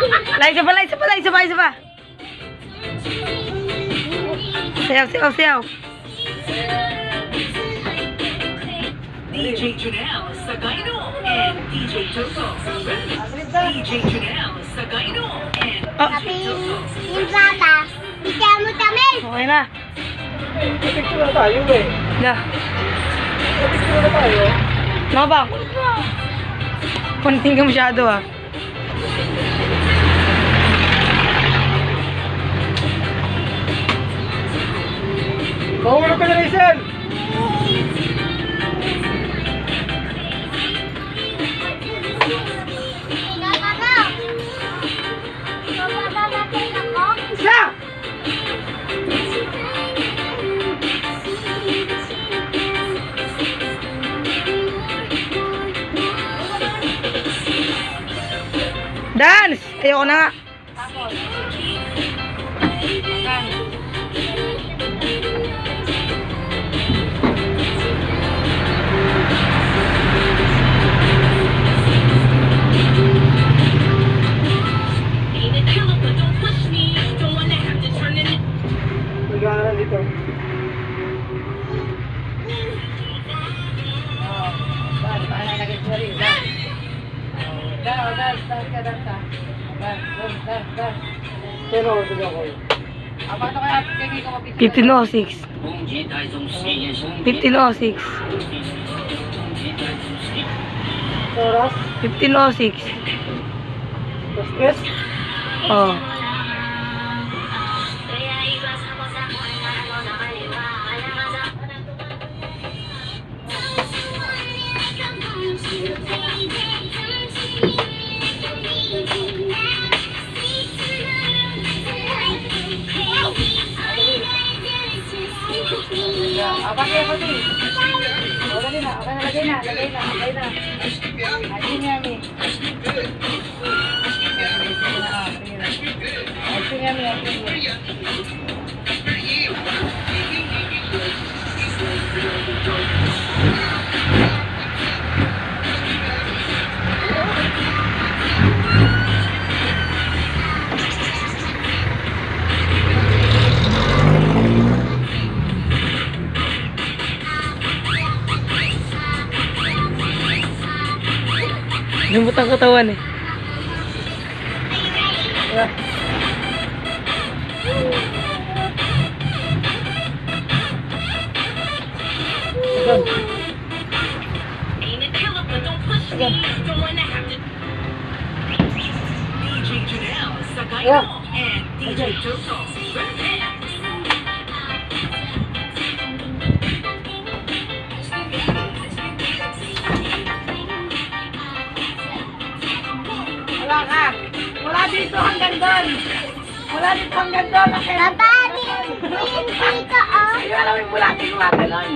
Isa pa. Sayaw. DJ Junel Sagayno and DJ Toto. DJ Junel Sagayno and Tapi yung bata, bigyan mo kami. Okay na. Picture na tayo eh. Na. Picture na tayo. Ano ba? Kunting ka masyado ah. Mahulog ka na, Rachel! Isa! Dance! Ayoko na nga. Nagana dito. Pero ito ako. 1506. 1506. Oras. 1506. Stress. Oh. Apa kaya ko din? Lagay na. Lagay na. Ayun niya mi. Lambot ang katawan eh. DJ Junel Sagayno and DJ Toto. Wala dito hanggang doon. Baba, hindi ka oh. Alam mo yung bulati ko lang.